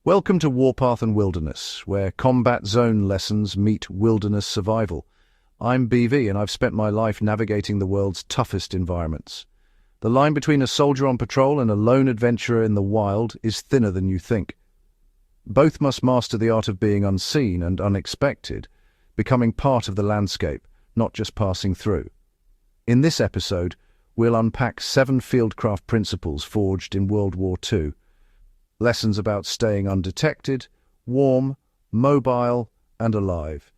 Welcome to Warpath and Wilderness, where combat zone lessons meet wilderness survival. I'm BV, and I've spent my life navigating the world's toughest environments. The line between a soldier on patrol and a lone adventurer in the wild is thinner than you think. Both must master the art of being unseen and unexpected, becoming part of the landscape, not just passing through. In this episode, we'll unpack 7 fieldcraft principles forged in World War II. Lessons about staying undetected, warm, mobile, and alive.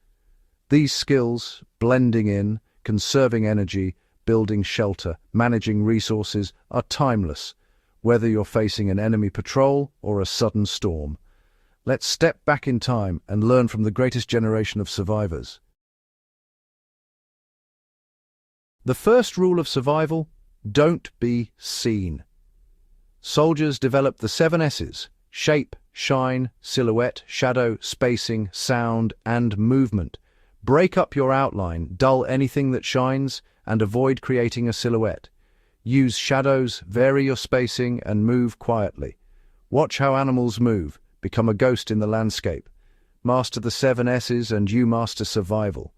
These skills, blending in, conserving energy, building shelter, managing resources, are timeless, whether you're facing an enemy patrol or a sudden storm. Let's step back in time and learn from the greatest generation of survivors. The first rule of survival: don't be seen. Soldiers developed the 7 S's: shape, shine, silhouette, shadow, spacing, sound, and movement. Break up your outline, dull anything that shines, and avoid creating a silhouette. Use shadows, vary your spacing, and move quietly. Watch how animals move, become a ghost in the landscape. Master the 7 S's and you master survival.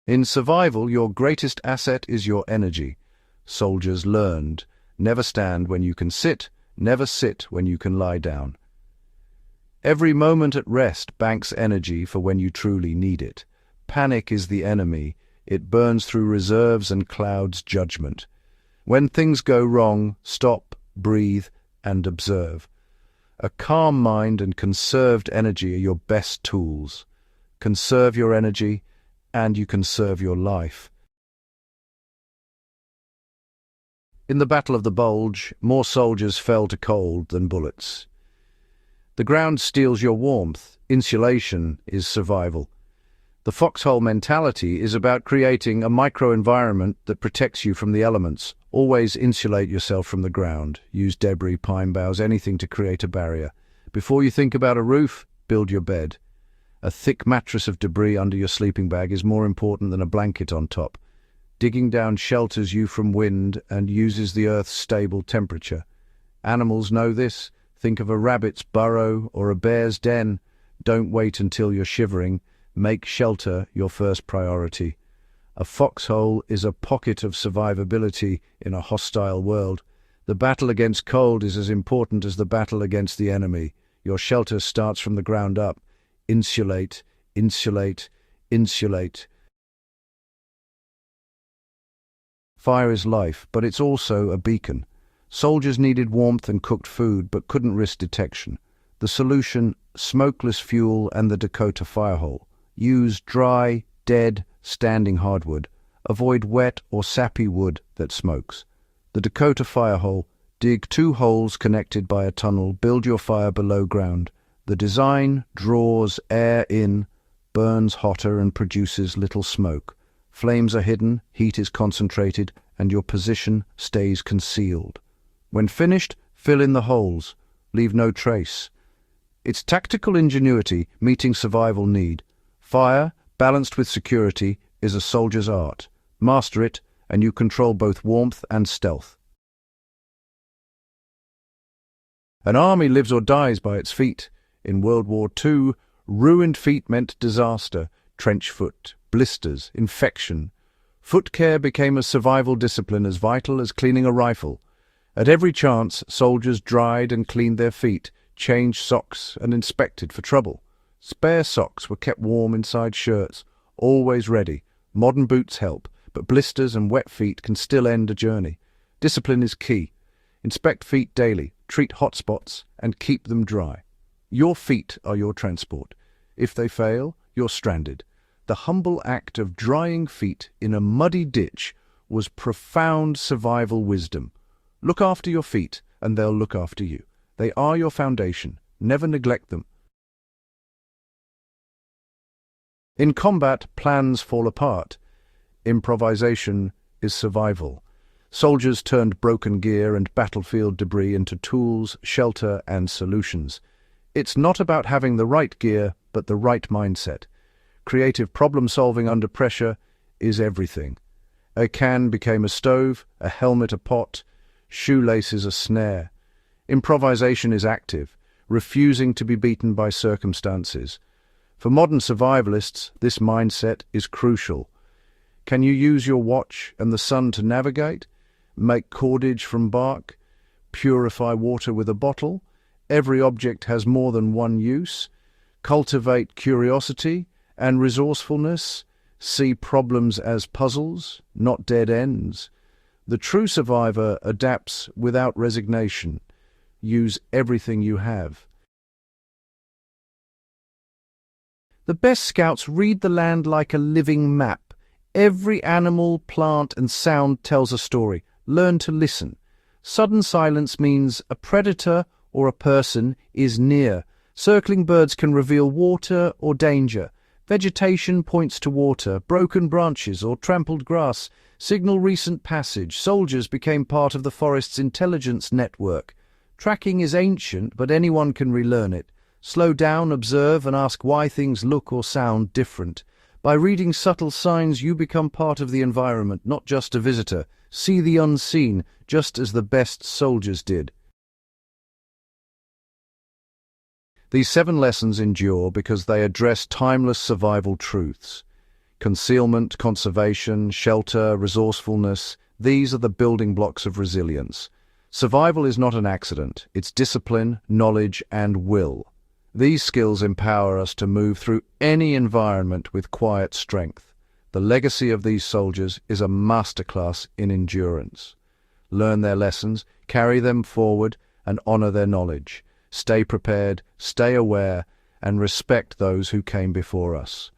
In survival, your greatest asset is your energy. Soldiers learned: never stand when you can sit, never sit when you can lie down. Every moment at rest banks energy for when you truly need it. Panic is the enemy. It burns through reserves and clouds judgment. When things go wrong, stop, breathe, and observe. A calm mind and conserved energy are your best tools. Conserve your energy, and you conserve your life. In the Battle of the Bulge, more soldiers fell to cold than bullets. The ground steals your warmth. Insulation is survival. The foxhole mentality is about creating a micro-environment that protects you from the elements. Always insulate yourself from the ground. Use debris, pine boughs, anything to create a barrier. Before you think about a roof, build your bed. A thick mattress of debris under your sleeping bag is more important than a blanket on top. Digging down shelters you from wind and uses the earth's stable temperature. Animals know this. Think of a rabbit's burrow or a bear's den. Don't wait until you're shivering. Make shelter your first priority. A foxhole is a pocket of survivability in a hostile world. The battle against cold is as important as the battle against the enemy. Your shelter starts from the ground up. Insulate, insulate, insulate. Fire is life, but it's also a beacon. Soldiers needed warmth and cooked food, but couldn't risk detection. The solution: smokeless fuel and the Dakota firehole. Use dry, dead, standing hardwood. Avoid wet or sappy wood that smokes. The Dakota firehole: dig 2 holes connected by a tunnel. Build your fire below ground. The design draws air in, burns hotter, and produces little smoke. Flames are hidden, heat is concentrated, and your position stays concealed. When finished, fill in the holes. Leave no trace. It's tactical ingenuity meeting survival need. Fire, balanced with security, is a soldier's art. Master it, and you control both warmth and stealth. An army lives or dies by its feet. In World War II, ruined feet meant disaster. Trench foot, blisters, infection. Foot care became a survival discipline as vital as cleaning a rifle. At every chance, soldiers dried and cleaned their feet, changed socks, and inspected for trouble. Spare socks were kept warm inside shirts, always ready. Modern boots help, but blisters and wet feet can still end a journey. Discipline is key. Inspect feet daily, treat hot spots, and keep them dry. Your feet are your transport. If they fail, you're stranded. The humble act of drying feet in a muddy ditch was profound survival wisdom. Look after your feet, and they'll look after you. They are your foundation. Never neglect them. In combat, plans fall apart. Improvisation is survival. Soldiers turned broken gear and battlefield debris into tools, shelter, and solutions. It's not about having the right gear, but the right mindset. Creative problem-solving under pressure is everything. A can became a stove, a helmet a pot, shoelaces a snare. Improvisation is active, refusing to be beaten by circumstances. For modern survivalists, this mindset is crucial. Can you use your watch and the sun to navigate? Make cordage from bark? Purify water with a bottle? Every object has more than one use. Cultivate curiosity and resourcefulness. See problems as puzzles, not dead ends. The true survivor adapts without resignation. Use everything you have. The best scouts read the land like a living map. Every animal, plant, and sound tells a story. Learn to listen. Sudden silence means a predator or a person is near. Circling birds can reveal water or danger. Vegetation points to water. Broken branches or trampled grass signal recent passage. Soldiers became part of the forest's intelligence network. Tracking is ancient, but anyone can relearn it. Slow down, observe, and ask why things look or sound different. By reading subtle signs, you become part of the environment, not just a visitor. See the unseen, just as the best soldiers did. These 7 lessons endure because they address timeless survival truths. Concealment, conservation, shelter, resourcefulness, these are the building blocks of resilience. Survival is not an accident, it's discipline, knowledge, and will. These skills empower us to move through any environment with quiet strength. The legacy of these soldiers is a masterclass in endurance. Learn their lessons, carry them forward, and honor their knowledge. Stay prepared, stay aware, and respect those who came before us.